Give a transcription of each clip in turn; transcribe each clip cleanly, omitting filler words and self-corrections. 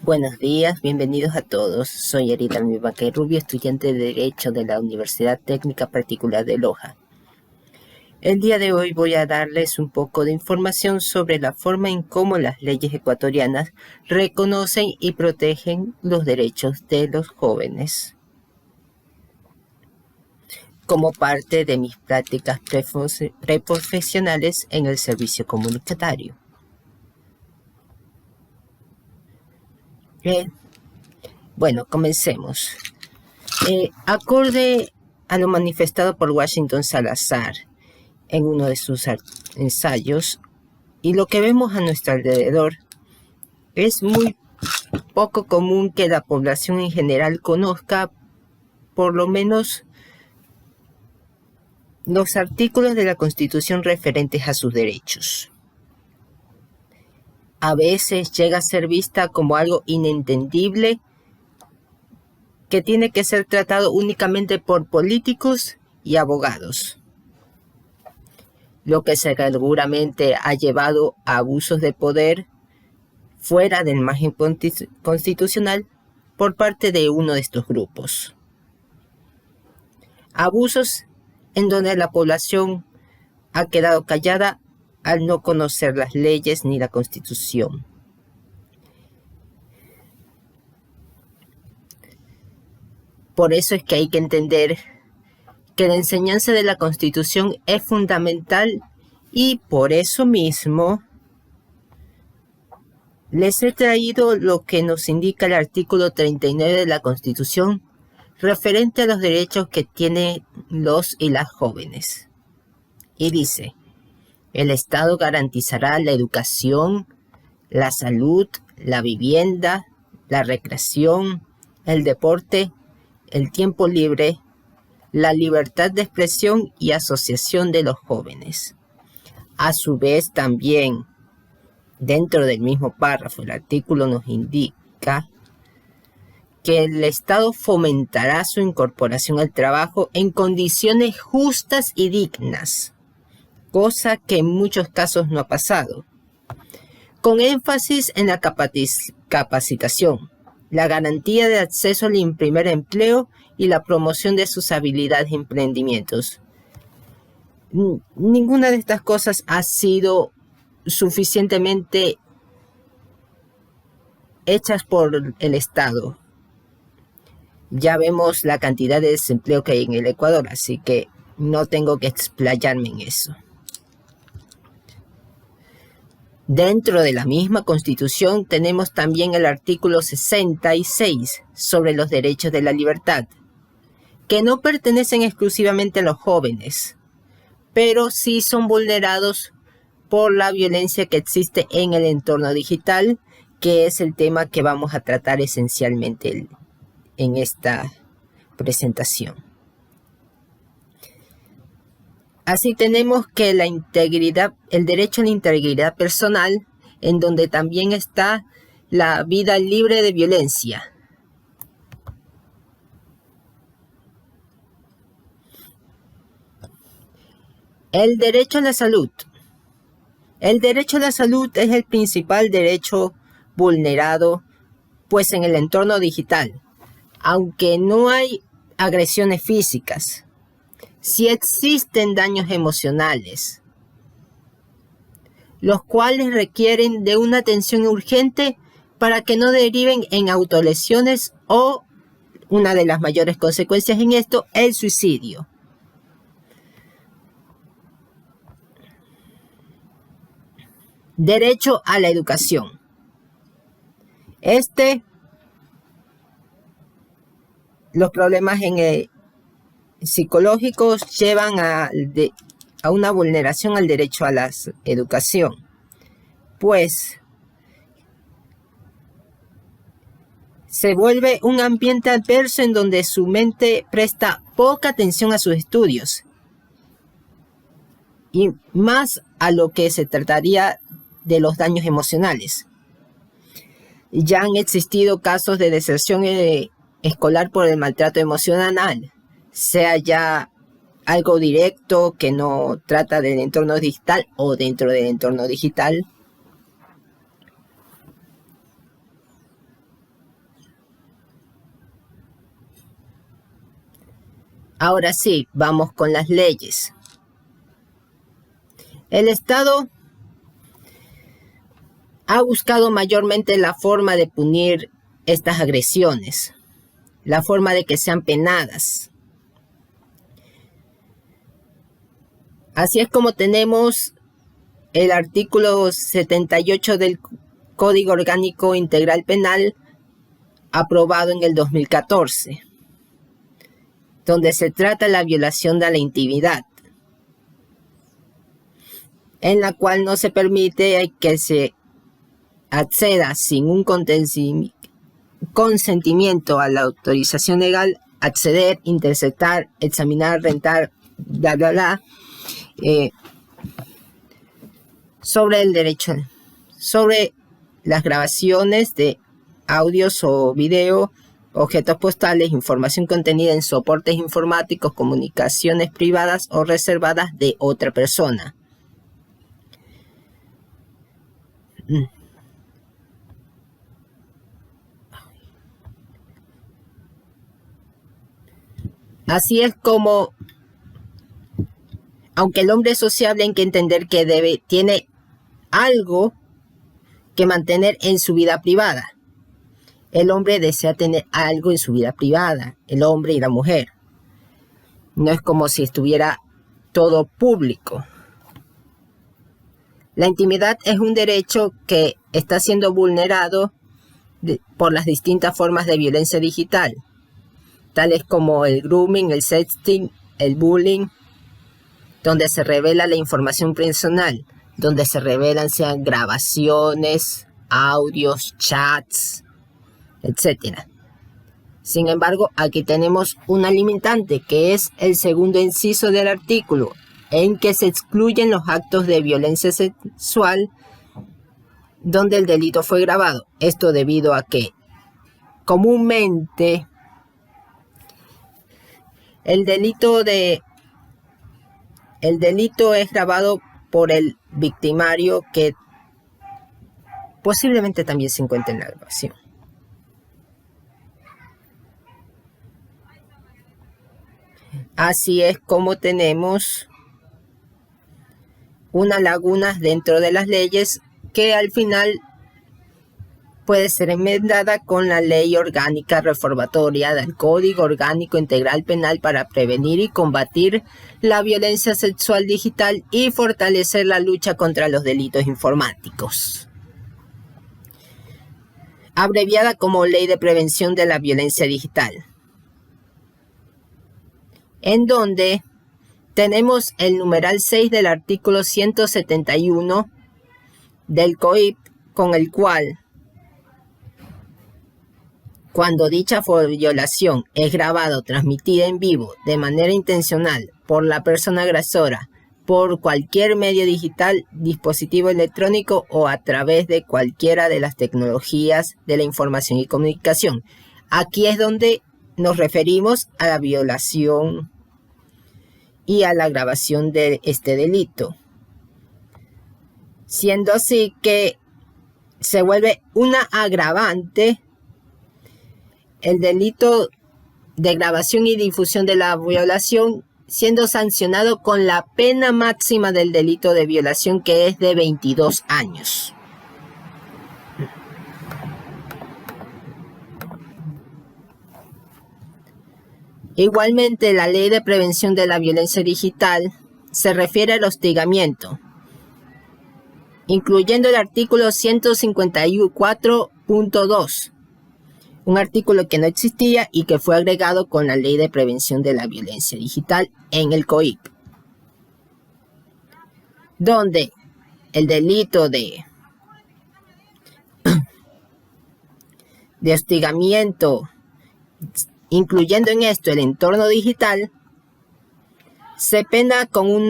Buenos días, bienvenidos a todos. Soy Eridalmi Rubio, estudiante de Derecho de la Universidad Técnica Particular de Loja. El día de hoy voy a darles un poco de información sobre la forma en cómo las leyes ecuatorianas reconocen y protegen los derechos de los jóvenes, como parte de mis prácticas preprofesionales en el servicio comunitario. Bueno, comencemos. Acorde a lo manifestado por Washington Salazar en uno de sus ensayos, y lo que vemos a nuestro alrededor, es muy poco común que la población en general conozca por lo menos los artículos de la Constitución referentes a sus derechos. A veces llega a ser vista como algo inentendible que tiene que ser tratado únicamente por políticos y abogados, lo que seguramente ha llevado a abusos de poder fuera del margen constitucional por parte de uno de estos grupos. Abusos en donde la población ha quedado callada al no conocer las leyes ni la Constitución. Por eso es que hay que entender que la enseñanza de la Constitución es fundamental, y por eso mismo les he traído lo que nos indica el artículo 39 de la Constitución referente a los derechos que tienen los y las jóvenes. Y dice: el Estado garantizará la educación, la salud, la vivienda, la recreación, el deporte, el tiempo libre, la libertad de expresión y asociación de los jóvenes. A su vez, también, dentro del mismo párrafo, el artículo nos indica que el Estado fomentará su incorporación al trabajo en condiciones justas y dignas, cosa que en muchos casos no ha pasado, con énfasis en la capacitación, la garantía de acceso al primer empleo y la promoción de sus habilidades y emprendimientos. Ninguna de estas cosas ha sido suficientemente hechas por el Estado. Ya vemos la cantidad de desempleo que hay en el Ecuador, así que no tengo que explayarme en eso. Dentro de la misma Constitución tenemos también el artículo 66 sobre los derechos de la libertad, que no pertenecen exclusivamente a los jóvenes, pero sí son vulnerados por la violencia que existe en el entorno digital, que es el tema que vamos a tratar esencialmente en esta presentación. Así tenemos que el derecho a la integridad personal, en donde también está la vida libre de violencia. El derecho a la salud. El derecho a la salud es el principal derecho vulnerado, pues en el entorno digital, aunque no hay agresiones físicas, sí existen daños emocionales, los cuales requieren de una atención urgente para que no deriven en autolesiones o, una de las mayores consecuencias en esto, el suicidio. Derecho a la educación. Los problemas psicológicos llevan a una vulneración al derecho a la educación, pues se vuelve un ambiente adverso en donde su mente presta poca atención a sus estudios, y más a lo que se trataría de los daños emocionales. Ya han existido casos de deserción escolar por el maltrato emocional, sea ya algo directo que no trata del entorno digital o dentro del entorno digital, Ahora sí, vamos con las leyes. El Estado ha buscado mayormente la forma de punir estas agresiones, la forma de que sean penadas. Así es como tenemos el artículo 78 del Código Orgánico Integral Penal aprobado en el 2014, donde se trata la violación de la intimidad, en la cual no se permite que se acceda sin un consentimiento a la autorización legal, acceder, interceptar, examinar, rentar, sobre el derecho, sobre las grabaciones de audios o video, objetos postales, información contenida en soportes informáticos, comunicaciones privadas o reservadas de otra persona. Así es como, aunque el hombre es sociable, hay que entender que tiene algo que mantener en su vida privada. El hombre desea tener algo en su vida privada, el hombre y la mujer. No es como si estuviera todo público. La intimidad es un derecho que está siendo vulnerado por las distintas formas de violencia digital, tales como el grooming, el sexting, el bullying, donde se revela la información personal, donde se revelan sean grabaciones, audios, chats, etc. Sin embargo, aquí tenemos una limitante, que es el segundo inciso del artículo, en que se excluyen los actos de violencia sexual donde el delito fue grabado. Esto debido a que comúnmente el delito es grabado por el victimario, que posiblemente también se encuentre en la grabación. Así es como tenemos unas lagunas dentro de las leyes que al final puede ser enmendada con la Ley Orgánica Reformatoria del Código Orgánico Integral Penal para prevenir y combatir la violencia sexual digital y fortalecer la lucha contra los delitos informáticos, abreviada como Ley de Prevención de la Violencia Digital, en donde tenemos el numeral 6 del artículo 171 del COIP, con el cual, cuando dicha violación es grabada o transmitida en vivo de manera intencional por la persona agresora por cualquier medio digital, dispositivo electrónico o a través de cualquiera de las tecnologías de la información y comunicación. Aquí es donde nos referimos a la violación y a la grabación de este delito, siendo así que se vuelve una agravante el delito de grabación y difusión de la violación, siendo sancionado con la pena máxima del delito de violación, que es de 22 años. Igualmente, la Ley de Prevención de la Violencia Digital se refiere al hostigamiento, incluyendo el artículo 154.2, un artículo que no existía y que fue agregado con la Ley de Prevención de la Violencia Digital en el COIP, donde el delito de hostigamiento, incluyendo en esto el entorno digital, se pena con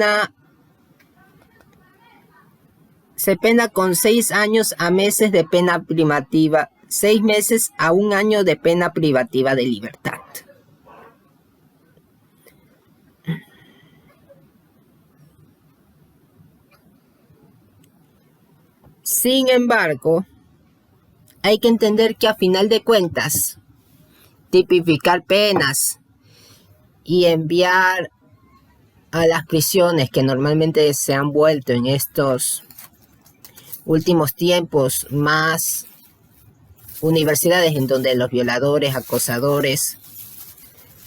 6 años a meses de pena privativa, 6 meses a 1 año de pena privativa de libertad. Sin embargo, hay que entender que a final de cuentas, tipificar penas y enviar a las prisiones que normalmente se han vuelto en estos últimos tiempos más universidades en donde los violadores, acosadores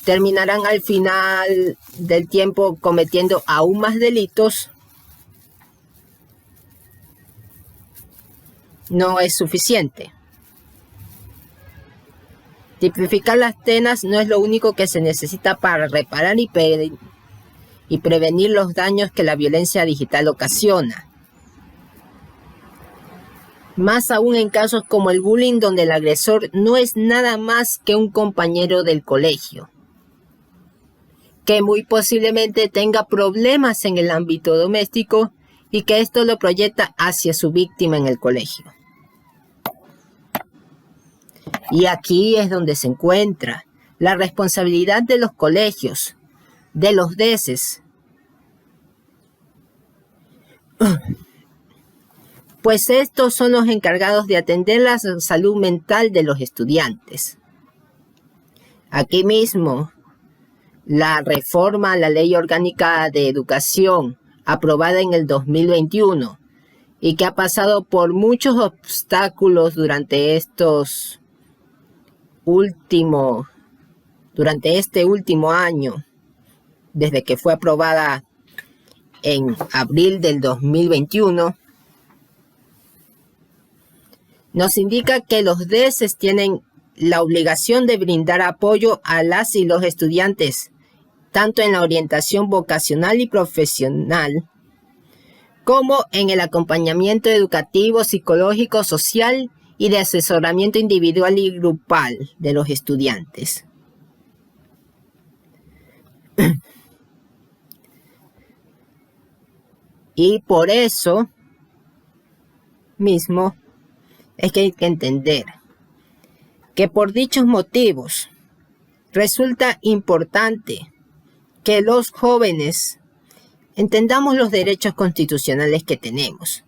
terminarán al final del tiempo cometiendo aún más delitos, no es suficiente. Tipificar las penas no es lo único que se necesita para reparar y prevenir los daños que la violencia digital ocasiona. Más aún en casos como el bullying, donde el agresor no es nada más que un compañero del colegio, que muy posiblemente tenga problemas en el ámbito doméstico y que esto lo proyecta hacia su víctima en el colegio. Y aquí es donde se encuentra la responsabilidad de los colegios, de los DECES, pues estos son los encargados de atender la salud mental de los estudiantes. Aquí mismo, la reforma a la Ley Orgánica de Educación, aprobada en el 2021, y que ha pasado por muchos obstáculos durante este último año, desde que fue aprobada en abril del 2021, nos indica que los DECES tienen la obligación de brindar apoyo a las y los estudiantes, tanto en la orientación vocacional y profesional, como en el acompañamiento educativo, psicológico, social y de asesoramiento individual y grupal de los estudiantes. Y por eso mismo es que hay que entender que por dichos motivos resulta importante que los jóvenes entendamos los derechos constitucionales que tenemos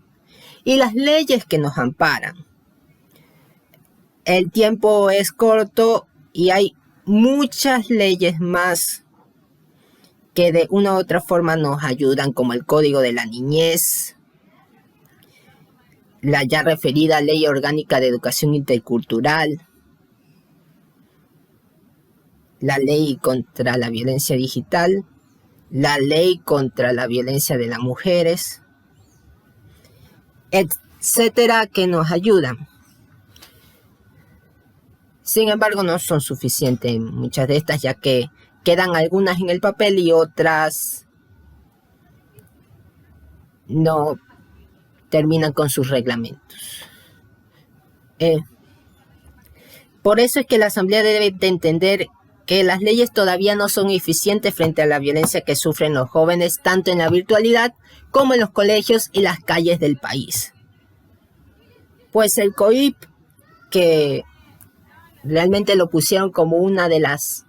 y las leyes que nos amparan. El tiempo es corto y hay muchas leyes más que de una u otra forma nos ayudan, como el Código de la Niñez, la ya referida Ley Orgánica de Educación Intercultural, la Ley contra la Violencia Digital, la Ley contra la Violencia de las Mujeres, etcétera, que nos ayudan. Sin embargo, no son suficientes muchas de estas, ya que quedan algunas en el papel y otras no terminan con sus reglamentos. Por eso es que la Asamblea debe de entender que las leyes todavía no son eficientes frente a la violencia que sufren los jóvenes, tanto en la virtualidad como en los colegios y las calles del país. Pues el COIP, que realmente lo pusieron como una de las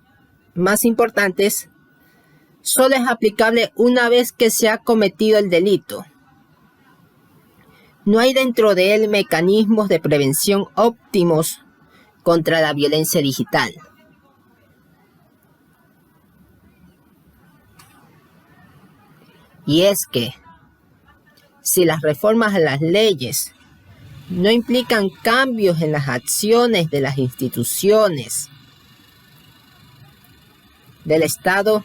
más importantes, solo es aplicable una vez que se ha cometido el delito. No hay dentro de él mecanismos de prevención óptimos contra la violencia digital. Y es que, si las reformas a las leyes no implican cambios en las acciones de las instituciones del Estado,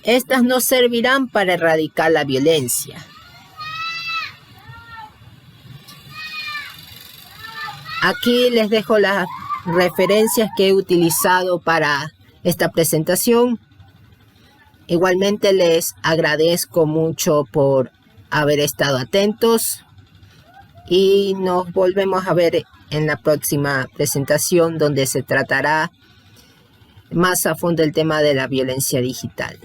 estas no servirán para erradicar la violencia. Aquí les dejo las referencias que he utilizado para esta presentación. Igualmente les agradezco mucho por haber estado atentos y nos volvemos a ver en la próxima presentación, donde se tratará más a fondo el tema de la violencia digital.